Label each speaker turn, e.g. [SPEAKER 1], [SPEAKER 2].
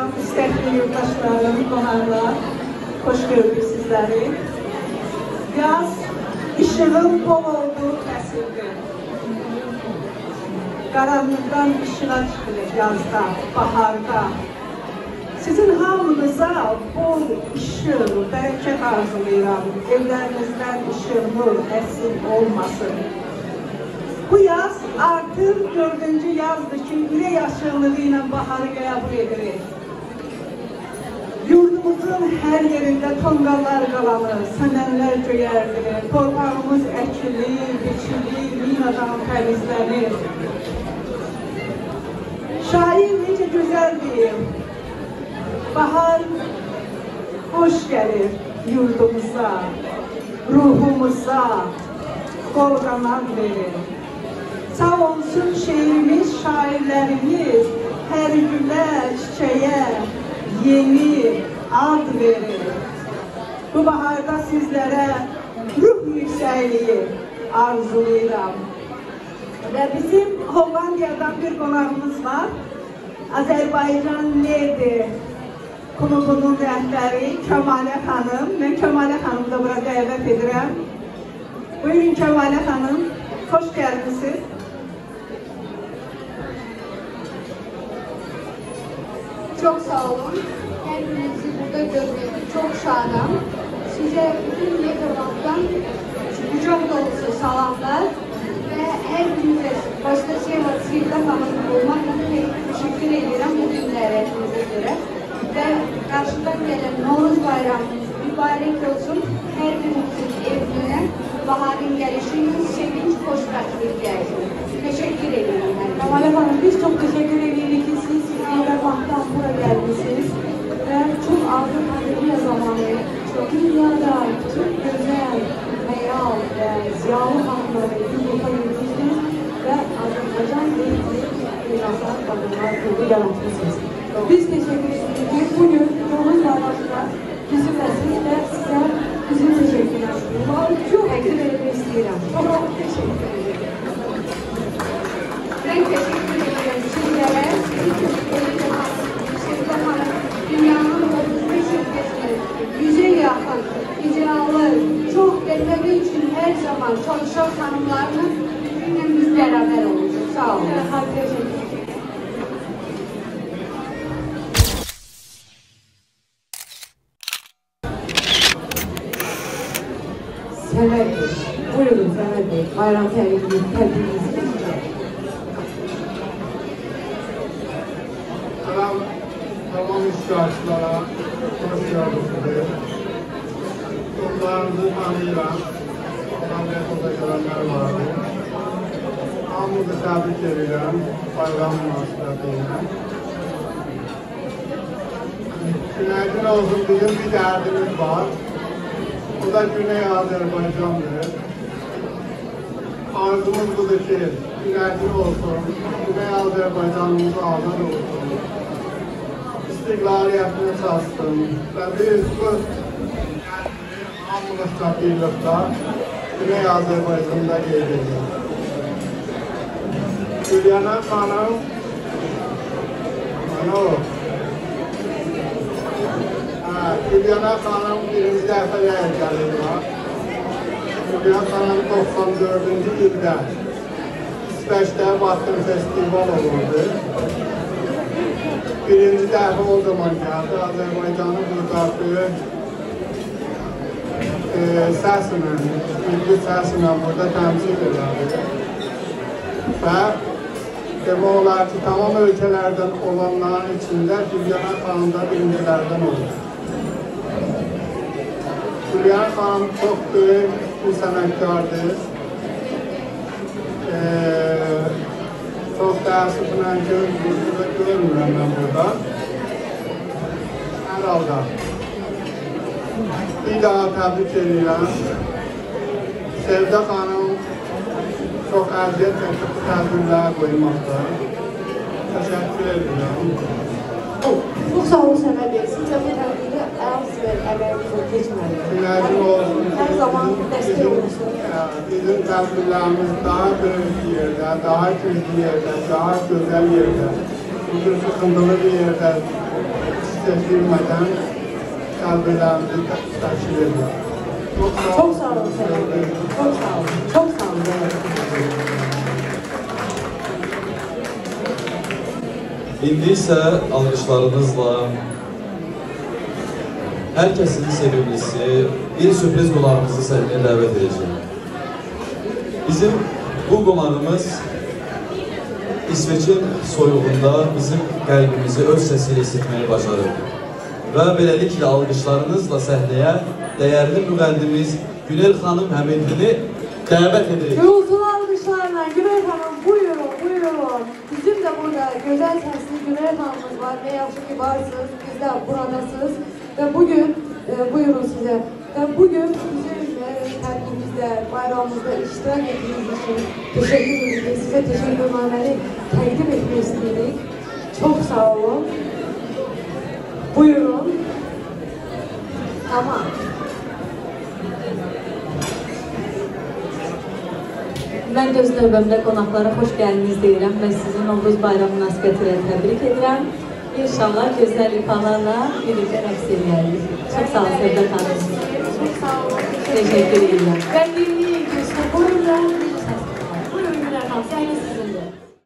[SPEAKER 1] salam, istəkli yurttaşlarım, qonaqlar, xoş gördük sizləri. Yaz, işığın bol olduğu fəsildir. Qaranlıqdan işığa çıxılır yazda, baharda. Sizin hamınıza bol işıq, bərəkət arzulayıram. Evlərinizdən işıq, nur, əsil olmasın. Bu yaz artıq 4-cü yazdır ki, ürək açıqlığı ilə baharı qəbul edirik. Yurdumuzun hər yerində tonqallar qalanır, səmənlər göyərdir, torpağımız əkilir, biçilir, minadan təmizlənir. Şair necə gözəl deyir, bahar xoş gəlir yurdumuza, ruhumuza, qol qanad verir. Sağ olsun şeirimiz, şairlərimiz hər gülə, çiçəyə yeni ad verir. Bu baharda sizlərə ruh yüksəkliyi arzulayıram. Və bizim Hollandiyadan bir qonağımız var. Azərbaycan Ledi klubunun rəhbəri Kəmalə xanım. Mən Kəmalə xanımı da bura dəvət edirəm. Buyurun Kəmalə xanım, xoş gəlmişsiniz.
[SPEAKER 2] Çok sağ olun. Her birinizi burada görmek çok şadam. Size bütün Yedaban'dan kucak dolusu salamlar ve her birinize başkasıyla Sivda Hanım olmakla teşekkür ederim bu günlere hepinize göre. Ve karşıdan gelen Novruz Bayramımız mübarek olsun. Her birimizin evine baharın gelişinin sevinç, hoşbəxtlik gelsin. Teşekkür ederim.
[SPEAKER 3] Kemal Hanım, biz çok teşekkür ediyoruz ki siz Yedaban'dan buraya geldiniz. Ve çok ağır pandemi zamanı dünyada çok güzel, hayal ve ziyalı hanımları yurtta yürüttünüz ve Azerbaycan Ledi Birazdan Kadınlar Klubu yaratmışsınız. Biz teşekkür ediyoruz. Bugün Novruz Bayramı'nda bizimlesiniz ve size bizim teşekkürler sunuyorum. Çok teşekkür istiyorum. Çok teşekkür ederim.
[SPEAKER 2] Ben teşekkür ederim sizlere. Dünyanın 35 ülkesinde 100'e yakın icralı, çok dertleri için her zaman çalışan hanımlarla bizimle biz beraber olacağız. Sağ olun.
[SPEAKER 3] Sever Bey, buyurun Sever Bey, bayram tebrikinizi.
[SPEAKER 4] Selam, tamam iştirakçılara, hoş geldiniz. Kurumlarınızı tanıyıram, olan ve burada görenler vardı. Hamınızı təbrik edirəm, bayram münasibətiyle. Günaydın olsun, bizim bir dərdimiz var. O da Güney Azerbaycan'dır. Arzumuz budur ki, günaydın olsun, Güney Azerbaycan'ımız azad olsun. İstiqlaliyyətini çatsın və biz bu hamımız çatıylıqda Güney Azerbaycan'da qeyd edirik. Gülyana xanım, Gülyana xanım birinci dəfə gəlir var. Gülyana xanım 94-cü ildə İsveç'te Bakın Festival olurdu. Birinci dəfə o zaman gəldi. Azərbaycanın qurtardığı səslə, milli səslə burada təmsil edildi. Və demək olar ki, tamam ölkələrdən olanların içində Gülyana xanım da birincilərdən olur. Gülyana xanım çox böyük bir sənətkardır. Çok təəssüflə görmürəm mən burada. Hər halda bir daha təbrik edirəm. Sevda xanım çox əziyyət çəkib tədbirlər qoymaqda. Təşəkkür edirəm.
[SPEAKER 3] Çok sağ olun Sever Bey, siz de bu tədbiri əz və əməyinizə geçmədiniz.
[SPEAKER 4] Günaydın olsun.
[SPEAKER 3] Hər zaman dəstək olursunuz.
[SPEAKER 4] Bizim tədbirlərimiz daha böyük yerdə, daha güclü yerdə, daha gözəl yerdə, bugün sıxıntılı bir yerdə hissettirmeden kalbilerimizi təşkil ediyor.
[SPEAKER 3] Çok sağ olun Seyhan Bey. Çok sağ olun. Çok sağ olun.
[SPEAKER 5] İndi isə alqışlarınızla hər kəsin sevimlisi bir sürpriz qonağımızı səhnəyə dəvət edəcək. Bizim bu qonağımız İsveçin soyuğunda bizim qəlbimizi öz səsiyle isitməyi bacarır. Və beləliklə alqışlarınızla səhnəyə dəyərli müğənnimiz Günel xanım Həmidlini dəvət edirik.
[SPEAKER 3] Gürültülü alkışlarla Günel Hanım buyurun, buyurun. Bizim de burada güzel sesli Günel Hanım'ımız var. Ne yaxşı ki varsınız, biz de buradasınız. Ve bugün, buyurun size. Ve bugün bizim tədbirimizdə, bayramımızda iştirak etdiyiniz için teşekkür edirik. Size teşekkürnameleri təqdim etmək istedik. Çok sağ olun. Buyurun. Tamam.
[SPEAKER 6] Mən də öz növbəmdə qonaqlara xoş gəldiniz deyirəm və sizin Novruz bayramı münasibətilə təbrik edirəm. İnşallah gözəl ifalarla birlikdə rəqs edərik. Çox sağ olun Sevda xanım.
[SPEAKER 3] Çok sağ olun.
[SPEAKER 6] Teşekkür ederim.
[SPEAKER 3] Ben